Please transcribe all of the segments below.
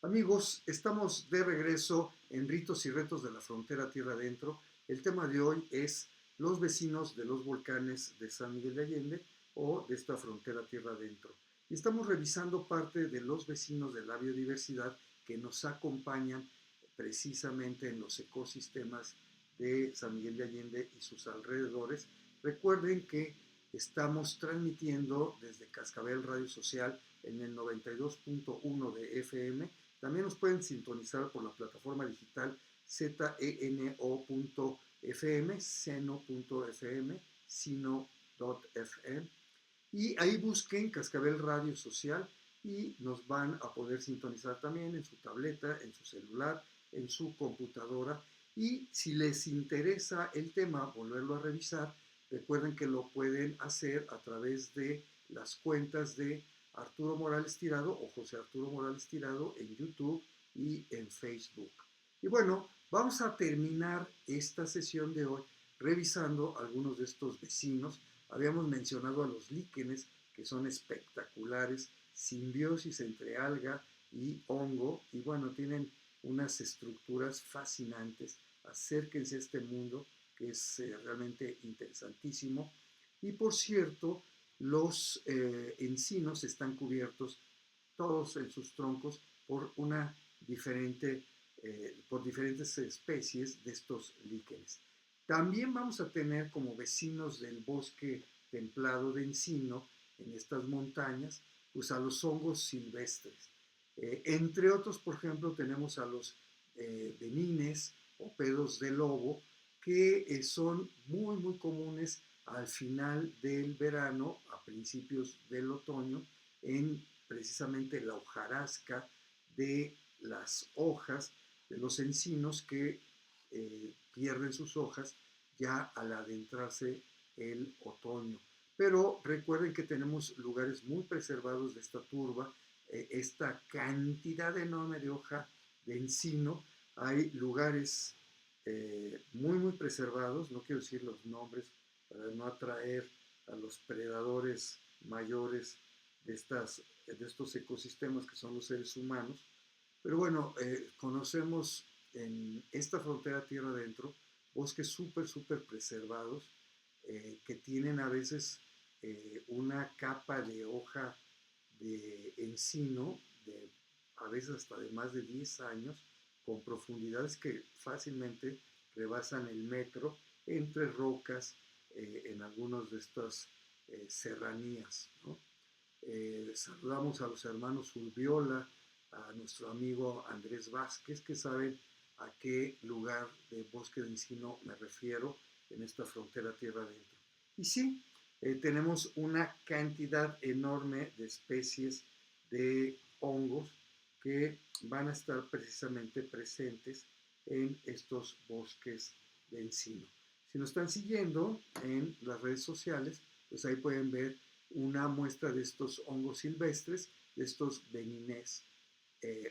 Amigos, estamos de regreso en Ritos y Retos de la Frontera Tierra Adentro. El tema de hoy es los vecinos de los volcanes de San Miguel de Allende o de esta frontera Tierra Adentro. Y estamos revisando parte de los vecinos de la biodiversidad que nos acompañan precisamente en los ecosistemas de San Miguel de Allende y sus alrededores. Recuerden que estamos transmitiendo desde Cascabel Radio Social en el 92.1 de FM. También nos pueden sintonizar por la plataforma digital zeno.fm, seno.fm, sino.fm. Y ahí busquen Cascabel Radio Social y nos van a poder sintonizar también en su tableta, en su celular, en su computadora. Y si les interesa el tema, volverlo a revisar, recuerden que lo pueden hacer a través de las cuentas de Arturo Morales Tirado o José Arturo Morales Tirado en YouTube y en Facebook. Y bueno, vamos a terminar esta sesión de hoy revisando algunos de estos vecinos. Habíamos mencionado a los líquenes, que son espectaculares, simbiosis entre alga y hongo, y bueno, tienen unas estructuras fascinantes. Acérquense a este mundo que es realmente interesantísimo. Y por cierto, los encinos están cubiertos todos en sus troncos por por diferentes especies de estos líquenes. También vamos a tener como vecinos del bosque templado de encino en estas montañas, pues a los hongos silvestres. Entre otros, por ejemplo, tenemos a los benines o pedos de lobo, que son muy comunes al final del verano, a principios del otoño, en precisamente la hojarasca de las hojas de los encinos que pierden sus hojas ya al adentrarse el otoño. Pero recuerden que tenemos lugares muy preservados de esta turba, esta cantidad enorme de hoja de encino. Hay lugares muy preservados, no quiero decir los nombres para no atraer a los predadores mayores de estos ecosistemas que son los seres humanos. Pero bueno, conocemos en esta frontera tierra adentro bosques súper preservados que tienen a veces una capa de hoja de encino, a veces hasta de más de 10 años, con profundidades que fácilmente rebasan el metro entre rocas en algunas de estas serranías, ¿no? Saludamos a los hermanos Urbiola, a nuestro amigo Andrés Vázquez, que saben a qué lugar de bosque de encino me refiero en esta frontera tierra adentro. Y sí, tenemos una cantidad enorme de especies de hongos que van a estar precisamente presentes en estos bosques de encino. Si nos están siguiendo en las redes sociales, pues ahí pueden ver una muestra de estos hongos silvestres, de estos benines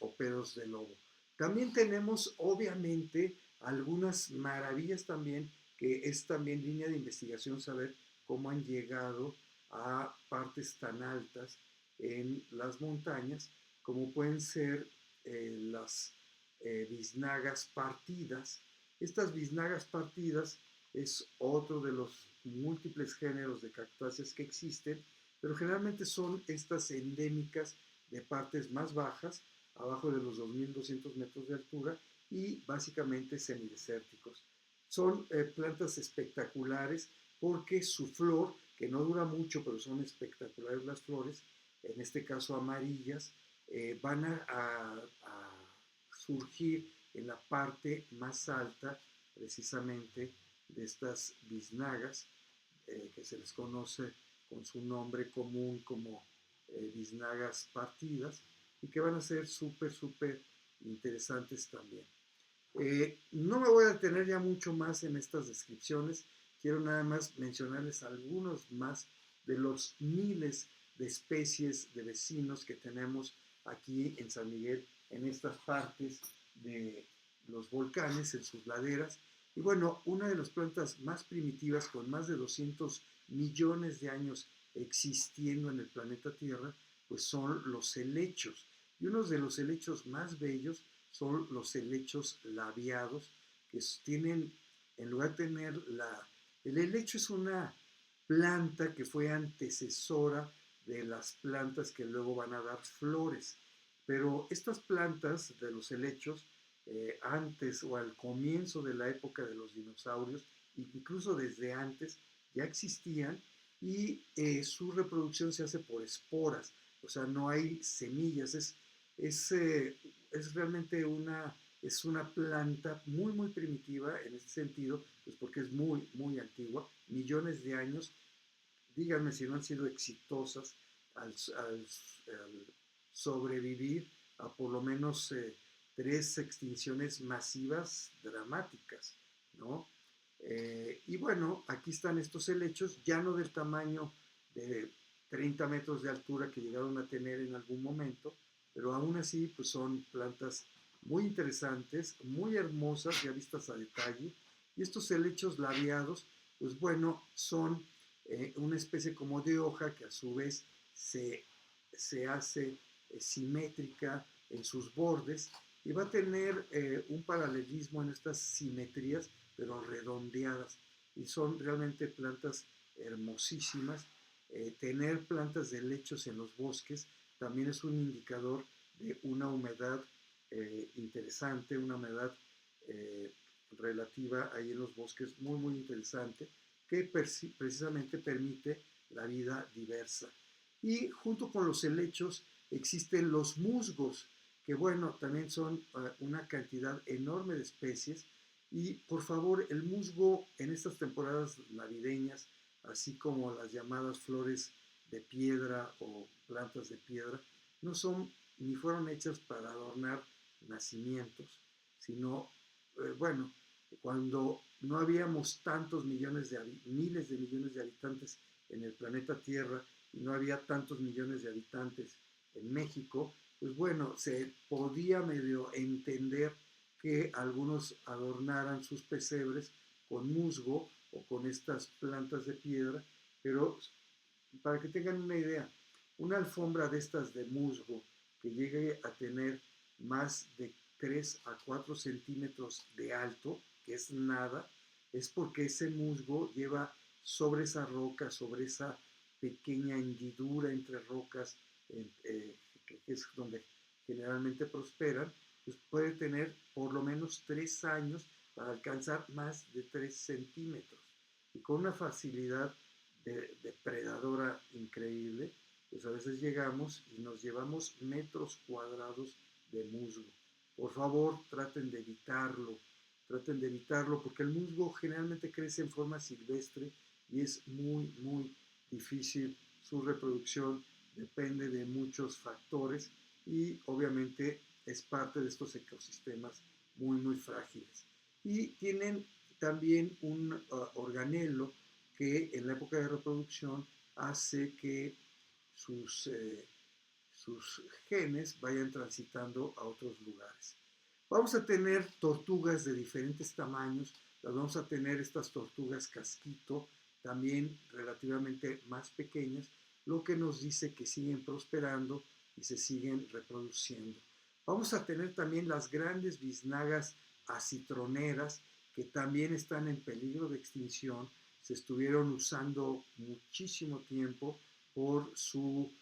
o pedos de lobo. También tenemos, obviamente, algunas maravillas también, que es también línea de investigación saber cómo han llegado a partes tan altas en las montañas, como pueden ser las biznagas partidas. Estas biznagas partidas es otro de los múltiples géneros de cactáceas que existen, pero generalmente son estas endémicas de partes más bajas, abajo de los 2.200 metros de altura, y básicamente semidesérticos. Son plantas espectaculares porque su flor, que no dura mucho, pero son espectaculares las flores, en este caso amarillas, van a surgir en la parte más alta precisamente de estas biznagas, que se les conoce con su nombre común como biznagas partidas, y que van a ser súper interesantes también. No me voy a detener ya mucho más en estas descripciones, quiero nada más mencionarles algunos más de los miles de especies de vecinos que tenemos aquí en San Miguel, en estas partes de los volcanes, en sus laderas. Y bueno, una de las plantas más primitivas, con más de 200 millones de años existiendo en el planeta Tierra, pues son los helechos. Y uno de los helechos más bellos son los helechos labiados, que tienen, en lugar de tener el helecho es una planta que fue antecesora de las plantas que luego van a dar flores. Pero estas plantas de los helechos, antes o al comienzo de la época de los dinosaurios, incluso desde antes, ya existían y su reproducción se hace por esporas, o sea, no hay semillas, es, eh, es realmente es una planta muy, muy primitiva en este sentido, pues porque es muy, muy antigua, millones de años. Díganme si no han sido exitosas al sobrevivir a por lo menos tres extinciones masivas dramáticas, ¿no? Y bueno, aquí están estos helechos, ya no del tamaño de 30 metros de altura que llegaron a tener en algún momento, pero aún así pues son plantas muy interesantes, muy hermosas, ya vistas a detalle. Y estos helechos labiados, pues bueno, son una especie como de hoja que a su vez se hace simétrica en sus bordes y va a tener un paralelismo en estas simetrías, pero redondeadas. Y son realmente plantas hermosísimas. Tener plantas de helechos en los bosques también es un indicador de una humedad interesante, una humedad eh, relativa ahí en los bosques muy, muy interesante, que precisamente permite la vida diversa. Y junto con los helechos existen los musgos, que bueno, también son una cantidad enorme de especies. Y por favor, el musgo en estas temporadas navideñas, así como las llamadas flores de piedra o plantas de piedra, no son ni fueron hechas para adornar nacimientos, sino, bueno, cuando no habíamos tantos miles de millones de habitantes en el planeta Tierra y no había tantos millones de habitantes en México, pues bueno, se podía medio entender que algunos adornaran sus pesebres con musgo o con estas plantas de piedra, pero para que tengan una idea, una alfombra de estas de musgo que llegue a tener más de 3 a 4 centímetros de alto, que es nada, es porque ese musgo lleva sobre esa roca, sobre esa pequeña hendidura entre rocas, que es donde generalmente prosperan, pues puede tener por lo menos 3 años para alcanzar más de 3 centímetros. Y con una facilidad depredadora increíble, pues a veces llegamos y nos llevamos metros cuadrados de musgo. Por favor, traten de evitarlo porque el musgo generalmente crece en forma silvestre y es muy, muy difícil su reproducción, depende de muchos factores y obviamente es parte de estos ecosistemas muy, muy frágiles. Y tienen también un organelo que en la época de reproducción hace que sus genes vayan transitando a otros lugares. Vamos a tener tortugas de diferentes tamaños, las vamos a tener estas tortugas casquito, también relativamente más pequeñas, lo que nos dice que siguen prosperando y se siguen reproduciendo. Vamos a tener también las grandes biznagas acitroneras, que también están en peligro de extinción, se estuvieron usando muchísimo tiempo por su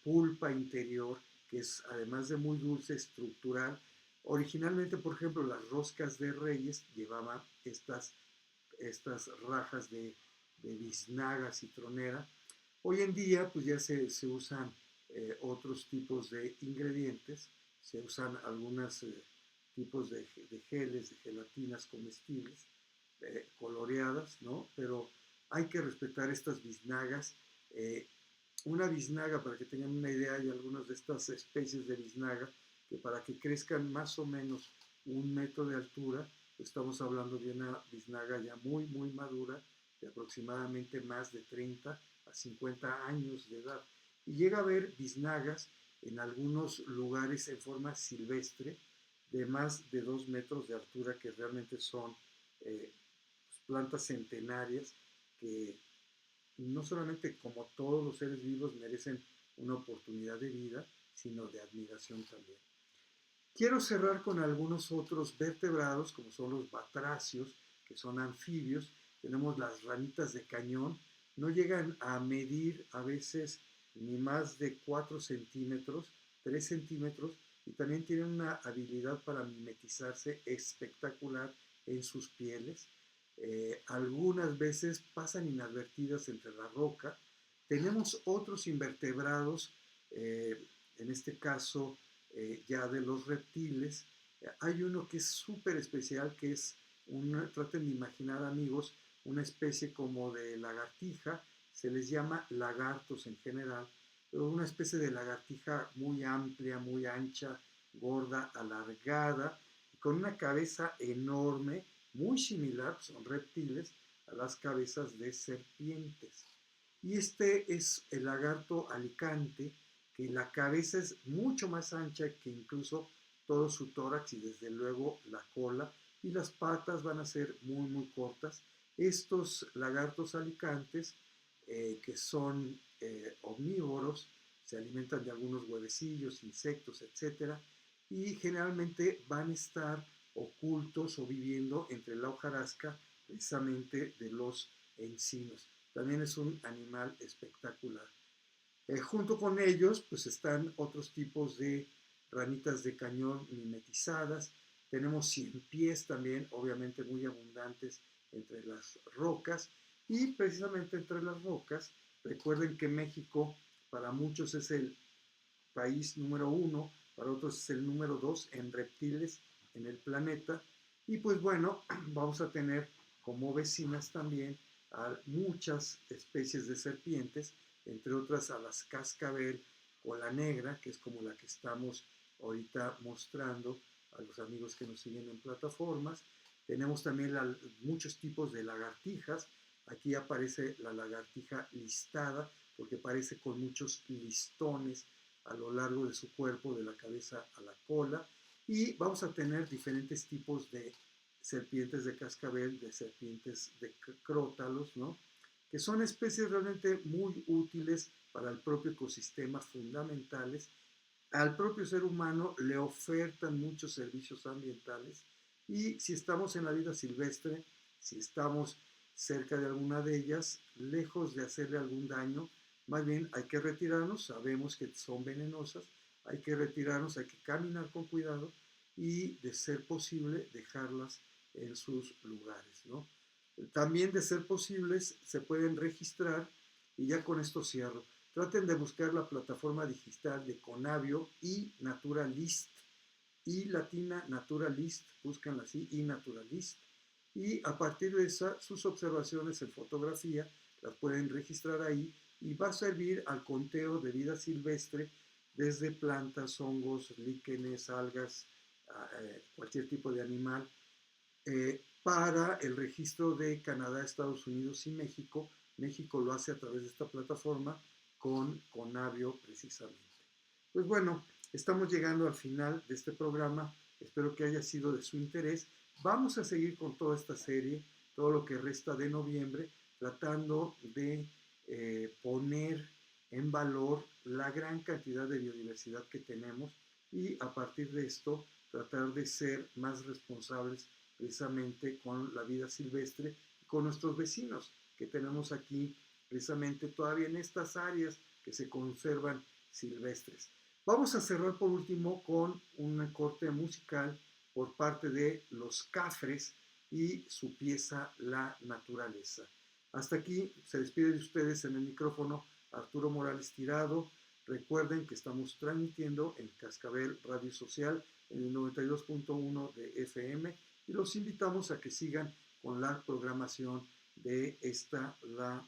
pulpa interior, que es además de muy dulce, estructural. Originalmente, por ejemplo, las roscas de Reyes llevaban estas rajas de biznaga citronera. Hoy en día, pues ya se usan otros tipos de ingredientes, se usan algunos tipos de geles, de gelatinas comestibles, coloreadas, ¿no? Pero hay que respetar estas biznagas. Una biznaga, para que tengan una idea, hay algunas de estas especies de biznaga que para que crezcan más o menos 1 metro de altura, estamos hablando de una biznaga ya muy, muy madura, de aproximadamente más de 30 a 50 años de edad. Y llega a haber biznagas en algunos lugares en forma silvestre de más de 2 metros de altura, que realmente son plantas centenarias que no solamente como todos los seres vivos merecen una oportunidad de vida, sino de admiración también. Quiero cerrar con algunos otros vertebrados, como son los batracios, que son anfibios. Tenemos las ranitas de cañón, no llegan a medir a veces ni más de 4 centímetros, 3 centímetros, y también tienen una habilidad para mimetizarse espectacular en sus pieles. Algunas veces pasan inadvertidas entre la roca. Tenemos otros invertebrados, en este caso ya de los reptiles. Hay uno que es súper especial, que es traten de imaginar, amigos, una especie como de lagartija. Se les llama lagartos en general, pero una especie de lagartija muy amplia, muy ancha, gorda, alargada, con una cabeza enorme, muy similar, son reptiles, a las cabezas de serpientes. Y este es el lagarto alicante, que la cabeza es mucho más ancha que incluso todo su tórax y desde luego la cola, y las patas van a ser muy muy cortas. Estos lagartos alicantes, que son omnívoros, se alimentan de algunos huevecillos, insectos, etcétera, y generalmente van a estar ocultos o viviendo entre la hojarasca precisamente de los encinos. También es un animal espectacular. Junto con ellos, pues están otros tipos de ranitas de cañón mimetizadas. Tenemos ciempiés también, obviamente muy abundantes entre las rocas. Y precisamente entre las rocas, recuerden que México para muchos es el país número 1, para otros es el número 2 en reptiles en el planeta. Y pues bueno, vamos a tener como vecinas también a muchas especies de serpientes, entre otras a las cascabel cola negra, que es como la que estamos ahorita mostrando a los amigos que nos siguen en plataformas. Tenemos también muchos tipos de lagartijas. Aquí aparece la lagartija listada, porque parece con muchos listones a lo largo de su cuerpo, de la cabeza a la cola. Y vamos a tener diferentes tipos de serpientes de cascabel, de serpientes de crótalos, ¿no? Que son especies realmente muy útiles para el propio ecosistema, fundamentales. Al propio ser humano le ofertan muchos servicios ambientales, y si estamos en la vida silvestre, si estamos cerca de alguna de ellas, lejos de hacerle algún daño, más bien hay que retirarnos. Sabemos que son venenosas, hay que retirarnos, hay que caminar con cuidado y, de ser posible, dejarlas en sus lugares, ¿no? También, de ser posibles, se pueden registrar, y ya con esto cierro. Traten de buscar la plataforma digital de Conavio y Naturalist, y latina Naturalist, búscanla así, y Naturalist, y a partir de esa, sus observaciones en fotografía las pueden registrar ahí, y va a servir al conteo de vida silvestre, desde plantas, hongos, líquenes, algas, cualquier tipo de animal, para el registro de Canadá, Estados Unidos y México. México lo hace a través de esta plataforma con Conavio precisamente. Pues bueno, estamos llegando al final de este programa. Espero que haya sido de su interés. Vamos a seguir con toda esta serie, todo lo que resta de noviembre, tratando de poner en valor la gran cantidad de biodiversidad que tenemos, y a partir de esto tratar de ser más responsables precisamente con la vida silvestre, con nuestros vecinos que tenemos aquí, precisamente todavía en estas áreas que se conservan silvestres. Vamos a cerrar por último con un corte musical por parte de Los Cafres y su pieza La Naturaleza. Hasta aquí se despide de ustedes en el micrófono Arturo Morales Tirado. Recuerden que estamos transmitiendo en Cascabel Radio Social en el 92.1 de FM, y los invitamos a que sigan con la programación de la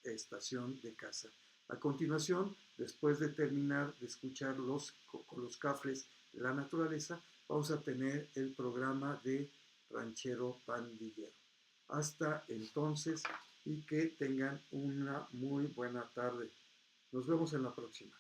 estación de casa. A continuación, después de terminar de escuchar con los Cafres La Naturaleza, vamos a tener el programa de Ranchero Pandillero. Hasta entonces, y que tengan una muy buena tarde. Nos vemos en la próxima.